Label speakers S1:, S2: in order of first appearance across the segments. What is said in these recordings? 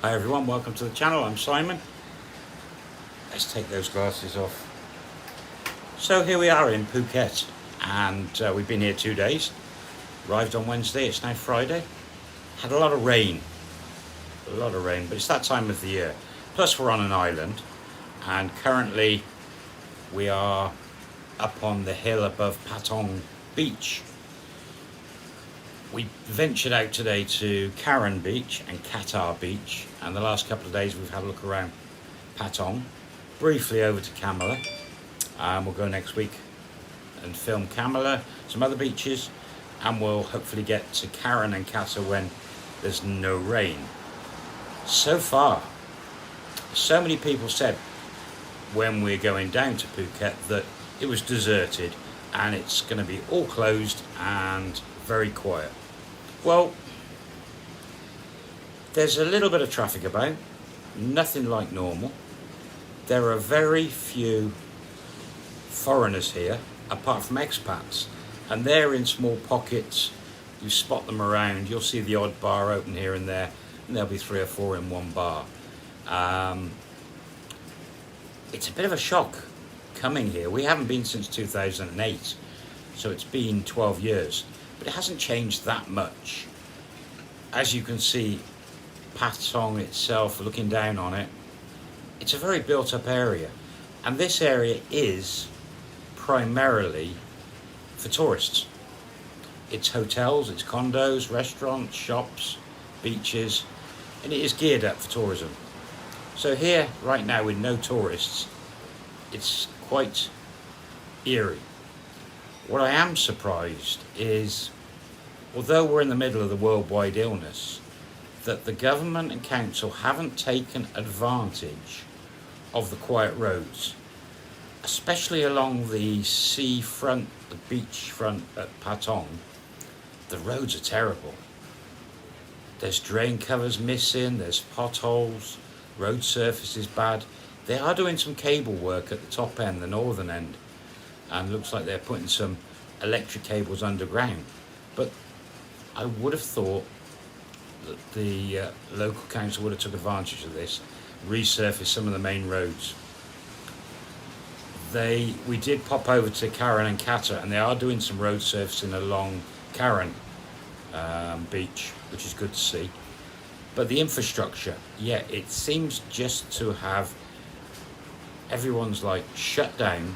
S1: Hi everyone, welcome to the channel. I'm Simon. Let's take those glasses off. So here we are in Phuket, and we've been here 2 days. Arrived on Wednesday, it's now Friday. Had a lot of rain, but it's that time of the year. Plus we're on an island, and currently we are up on the hill above Patong beach. We ventured out today to Karen Beach and Qatar Beach, and the last couple of days we've had a look around Patong, briefly over to Kamala, and we'll go next week and film Kamala, some other beaches, and we'll hopefully get to Karen and Qatar when there's no rain. So far, so many people said when we're going down to Phuket that it was deserted and it's going to be all closed and very quiet. Well, there's a little bit of traffic about, nothing like normal. There are very few foreigners here, apart from expats, and they're in small pockets. You spot them around, you'll see the odd bar open here and there, and there'll be 3 or 4 in one bar. It's a bit of a shock coming here. We haven't been since 2008, so it's been 12 years. But it hasn't changed that much. As you can see, Patong itself, looking down on it, it's a very built up area. And this area is primarily for tourists. It's hotels, it's condos, restaurants, shops, beaches, and it is geared up for tourism. So here, right now, with no tourists, it's quite eerie. What I am surprised is, although we're in the middle of the worldwide illness, that the government and council haven't taken advantage of the quiet roads, especially along the seafront, the beachfront at Patong. The roads are terrible. There's drain covers missing, there's potholes, road surface is bad. They are doing some cable work at the top end, the northern end, and looks like they're putting some electric cables underground. But I would have thought that the local council would have took advantage of this, resurfaced some of the main roads. We did pop over to Karen and Qatar, and they are doing some road surfacing along Karen beach, which is good to see. But the infrastructure, yeah, it seems just to have, everyone's like shut down,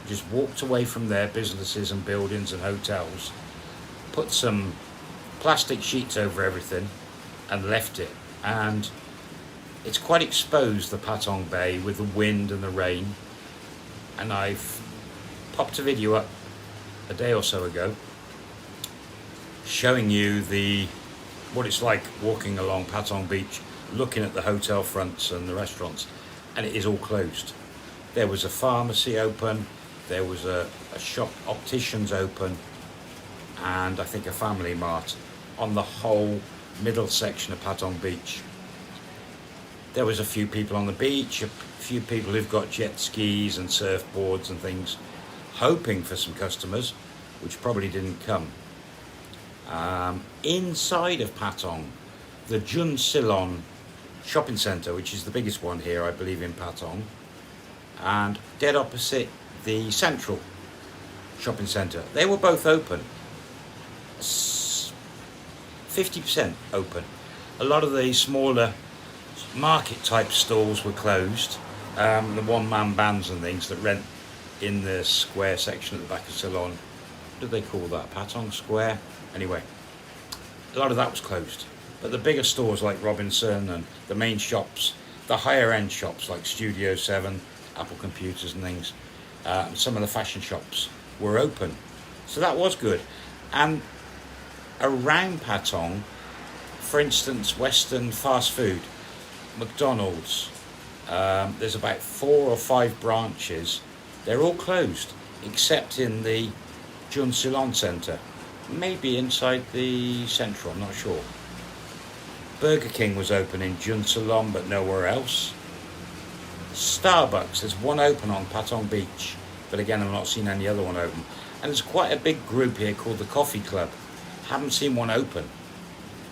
S1: just walked away from their businesses and buildings and hotels, put some plastic sheets over everything and left it. And it's quite exposed, the Patong Bay, with the wind and the rain. And I've popped a video up a day or so ago showing you what it's like walking along Patong Beach, looking at the hotel fronts and the restaurants, and it is all closed. There was a pharmacy open, there was a shop, opticians open, and I think a family mart on the whole middle section of Patong Beach. There was a few people on the beach, a few people who've got jet skis and surfboards and things, hoping for some customers, which probably didn't come. Inside of Patong, the Jun Silon shopping centre, which is the biggest one here, I believe, in Patong, and dead opposite the Central shopping centre, they were both open, 50% open. A lot of the smaller market type stalls were closed, the one-man bands and things that rent in the square section at the back of Ceylon. What do they call that? Patong Square? Anyway, a lot of that was closed. But the bigger stores like Robinson and the main shops, the higher end shops like Studio 7, Apple Computers and things, some of the fashion shops were open. So that was good. And around Patong, for instance, Western fast food, McDonald's, there's about 4 or 5 branches. They're all closed, except in the Jun Silon Centre. Maybe inside the Central, I'm not sure. Burger King was open in Jun Silon, but nowhere else. Starbucks, there's one open on Patong Beach, but again, I've not seen any other one open. And there's quite a big group here called the Coffee Club. Haven't seen one open.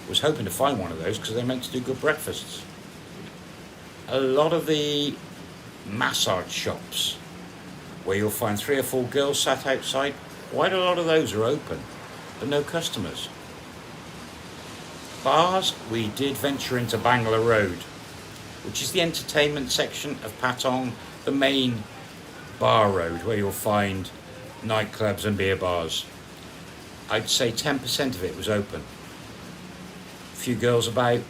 S1: Was hoping to find one of those because they're meant to do good breakfasts. a lot of the massage shops where you'll find 3 or 4 girls sat outside, quite a lot of those are open, but no customers. Bars, we did venture into Bangla Road, which is the entertainment section of Patong, the main bar road where you'll find nightclubs and beer bars. I'd say 10% of it was open. A few girls about,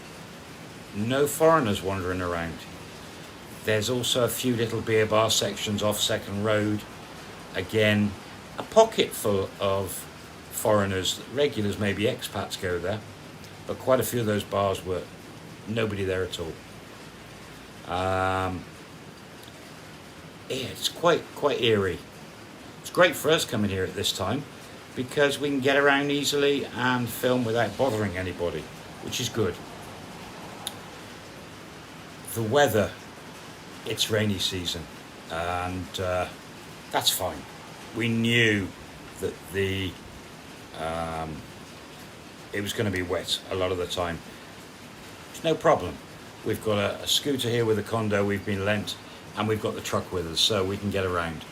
S1: no foreigners wandering around. There's also a few little beer bar sections off Second Road. Again, a pocket full of foreigners. Regulars, maybe expats, go there, but quite a few of those bars were nobody there at all. Yeah, it's quite eerie. It's great for us coming here at this time because we can get around easily and film without bothering anybody, which is good. The weather, it's rainy season, and that's fine. We knew that it was going to be wet a lot of the time. It's no problem. We've got a scooter here with a condo we've been lent, and we've got the truck with us, so we can get around.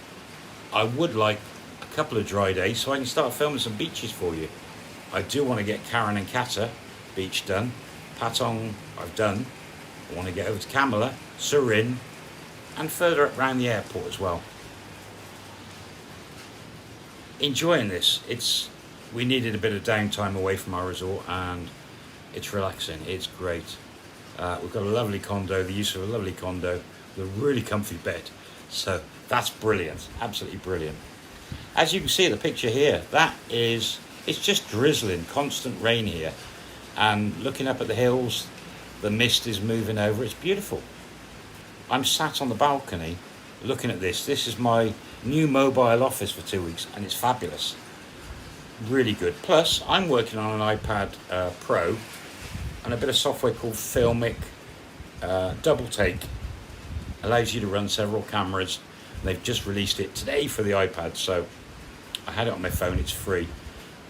S1: I would like a couple of dry days so I can start filming some beaches for you. I do want to get Karen and Kata beach done. Patong I've done. I want to get over to Kamala, Surin, and further up around the airport as well. Enjoying this. We needed a bit of downtime away from our resort, and it's relaxing. It's great. We've got a lovely condo, the use of a lovely condo with a really comfy bed. So that's brilliant, absolutely brilliant. As you can see the picture here, it's just drizzling, constant rain here. And looking up at the hills, the mist is moving over. It's beautiful. I'm sat on the balcony looking at this. This is my new mobile office for 2 weeks, and it's fabulous. Really good. Plus, I'm working on an iPad Pro and a bit of software called Filmic Double Take. Allows you to run several cameras. They've just released it today for the iPad, so I had it on my phone. It's free,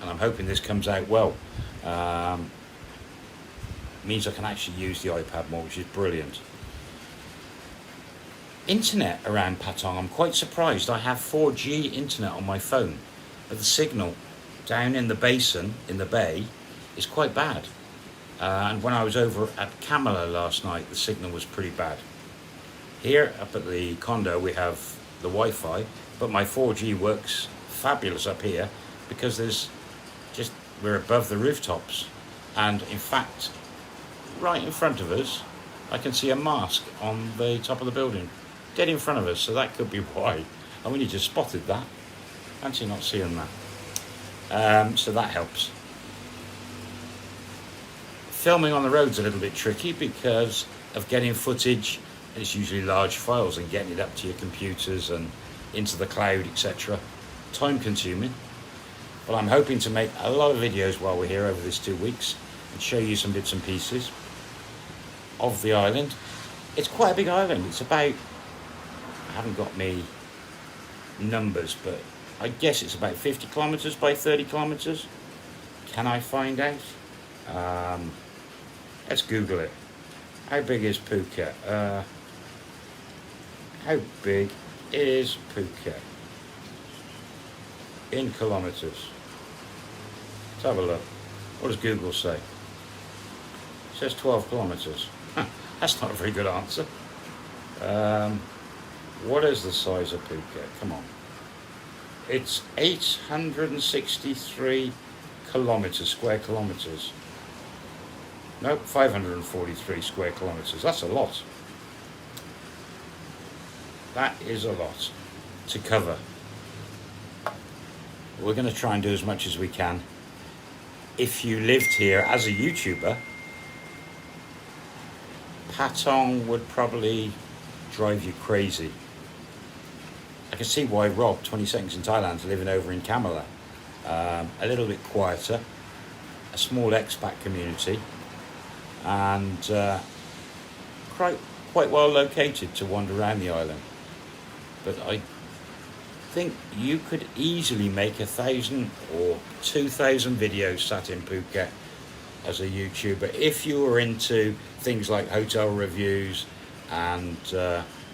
S1: and I'm hoping this comes out well. Means I can actually use the iPad more, which is brilliant. Internet around Patong, I'm quite surprised. I have 4G internet on my phone, but the signal down in the basin, in the bay, is quite bad. And when I was over at Kamala last night, the signal was pretty bad. Here up at the condo we have the Wi-Fi, but my 4G works fabulous up here because we're above the rooftops, and in fact right in front of us I can see a mosque on the top of the building, dead in front of us, so that could be why. I only just spotted that. Fancy not seeing that. So that helps. Filming on the road's a little bit tricky because of getting footage. It's usually large files and getting it up to your computers and into the cloud, etc. Time consuming. But I'm hoping to make a lot of videos while we're here over this 2 weeks and show you some bits and pieces of the island. It's quite a big island. It's about, I haven't got me numbers, but I guess it's about 50 kilometres by 30 kilometres. Can I find out? Let's Google it. How big is Phuket? How big is Phuket in kilometres? Let's have a look. What does Google say? It says 12 kilometres. That's not a very good answer. What is the size of Phuket? Come on. It's 863 kilometres, square kilometres. Nope, 543 square kilometres. That's a lot. That is a lot to cover. We're going to try and do as much as we can. If you lived here as a YouTuber, Patong would probably drive you crazy. I can see why Rob, 20 Seconds in Thailand, is living over in Kamala. A little bit quieter, a small expat community, and quite well located to wander around the island. But I think you could easily make 1,000 or 2,000 videos sat in Phuket as a YouTuber if you were into things like hotel reviews, and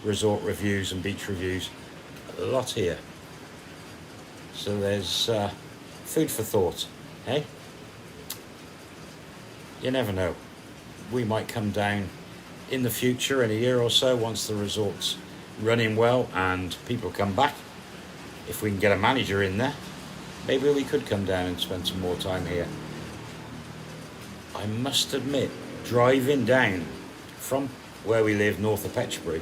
S1: resort reviews and beach reviews. A lot here. So there's food for thought, hey? You never know. We might come down in the future, in a year or so, once the resort's running well and people come back. If we can get a manager in there, maybe we could come down and spend some more time here. I must admit, driving down from where we live north of Petchbury,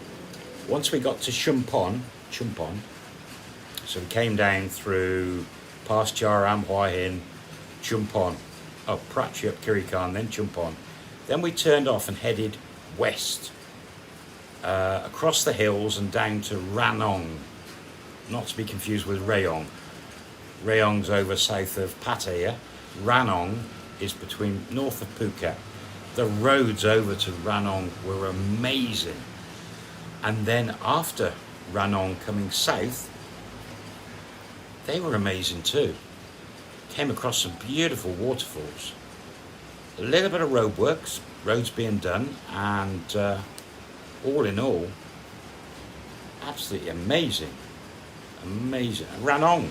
S1: once we got to Chumpon, so we came down through past Charam, Hua Hin, Chumpon, Prachuap Khiri then Chumpon. Then we turned off and headed west, across the hills and down to Ranong, not to be confused with Rayong. Rayong's over south of Pattaya. Ranong is between north of Phuket. The roads over to Ranong were amazing. And then after Ranong coming south, they were amazing too. Came across some beautiful waterfalls. A little bit of roadworks, roads being done, and all in all, absolutely amazing. Amazing. Ranong,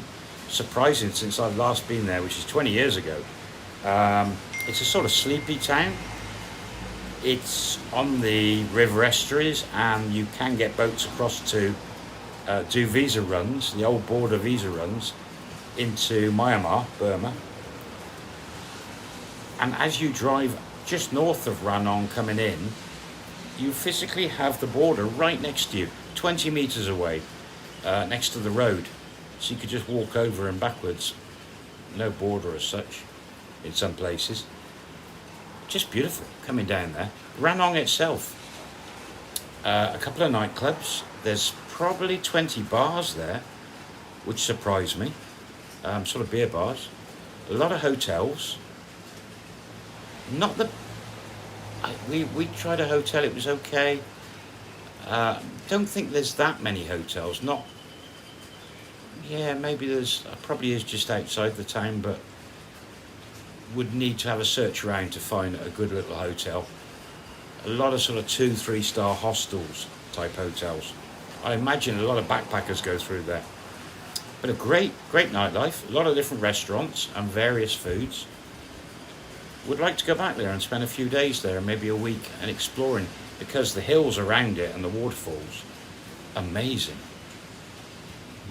S1: surprising since I've last been there, which is 20 years ago. It's a sort of sleepy town. It's on the river estuaries, and you can get boats across to do visa runs, the old border visa runs, into Myanmar, Burma. And as you drive just north of Ranong coming in, you physically have the border right next to you, 20 meters away, next to the road. So you could just walk over and backwards. No border as such in some places. Just beautiful coming down there. Ranong itself, a couple of nightclubs. There's probably 20 bars there, which surprised me. Sort of beer bars. A lot of hotels. Not the... We tried a hotel, it was okay. Don't think there's that many hotels. Not... Yeah, maybe there's... Probably is just outside the town, but would need to have a search around to find a good little hotel. A lot of sort of 2-3 star hostels type hotels. I imagine a lot of backpackers go through there. But a great nightlife, a lot of different restaurants and various foods. Would like to go back there and spend a few days there, maybe a week, and exploring, because the hills around it and the waterfalls, amazing.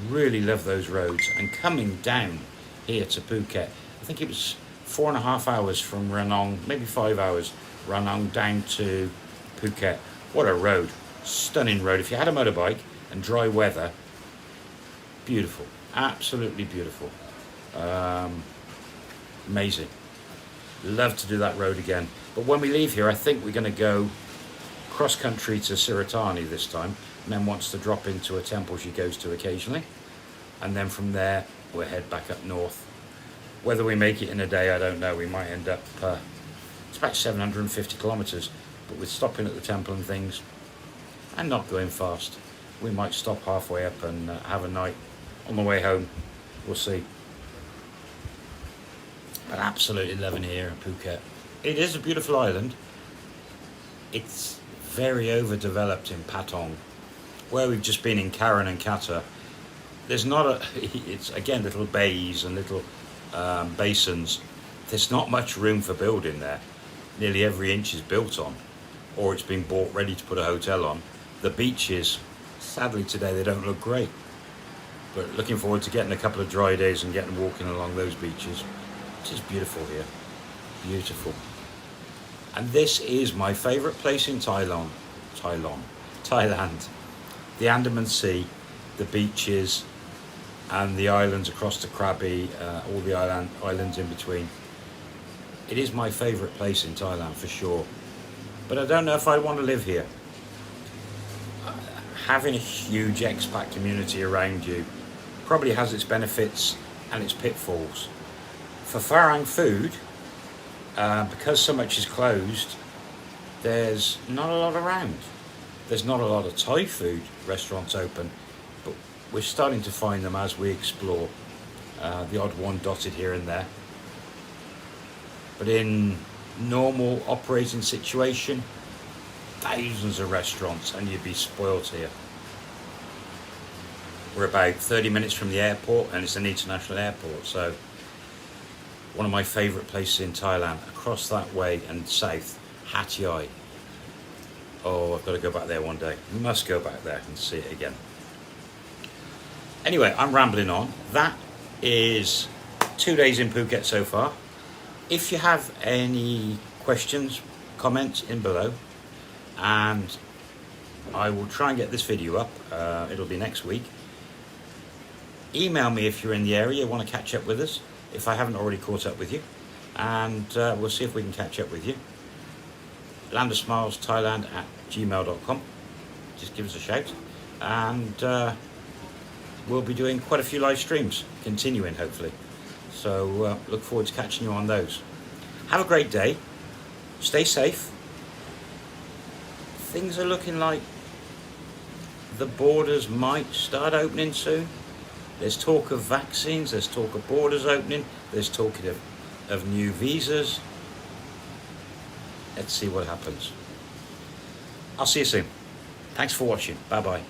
S1: Really love those roads. And coming down here to Phuket, I think it was 4.5 hours from Ranong, maybe 5 hours, Ranong down to Phuket. What a road, stunning road. If you had a motorbike and dry weather, beautiful, absolutely beautiful. Amazing. Love to do that road again. But when we leave here, I think we're going to go cross country to Siratani this time. Mem wants to drop into a temple she goes to occasionally, and then from there we'll head back up north. Whether we make it in a day, I don't know. We might end up it's about 750 kilometers, but with stopping at the temple and things and not going fast, we might stop halfway up and have a night on the way home. We'll see. But absolutely loving here in Phuket. It is a beautiful island. It's very overdeveloped in Patong. Where we've just been in Karen and Kata, there's not a... It's, again, little bays and little basins. There's not much room for building there. Nearly every inch is built on, or it's been bought ready to put a hotel on. The beaches, sadly today, they don't look great. But looking forward to getting a couple of dry days and getting walking along those beaches. It is beautiful here. Beautiful. And this is my favourite place in Thailand. The Andaman Sea, the beaches, and the islands across to Krabi, all the islands in between. It is my favourite place in Thailand for sure. But I don't know if I want to live here. Having a huge expat community around you probably has its benefits and its pitfalls. For Farang food, because so much is closed, there's not a lot around. There's not a lot of Thai food restaurants open, but we're starting to find them as we explore. The odd one dotted here and there. But in normal operating situation, thousands of restaurants, and you'd be spoilt here. We're about 30 minutes from the airport, and it's an international airport, so one of my favourite places in Thailand. Across that way and south, Hat Yai. Oh, I've got to go back there one day. Must go back there and see it again. Anyway, I'm rambling on. That is 2 days in Phuket so far. If you have any questions, comments in below, and I will try and get this video up. It'll be next week. Email me if you're in the area, want to catch up with us, if I haven't already caught up with you, and we'll see if we can catch up with you. landofsmilesthailand@gmail.com. Just give us a shout, and we'll be doing quite a few live streams, continuing hopefully. So look forward to catching you on those. Have a great day. Stay safe. Things are looking like the borders might start opening soon. There's talk of vaccines, there's talk of borders opening, there's talk of new visas. Let's see what happens. I'll see you soon. Thanks for watching. Bye bye.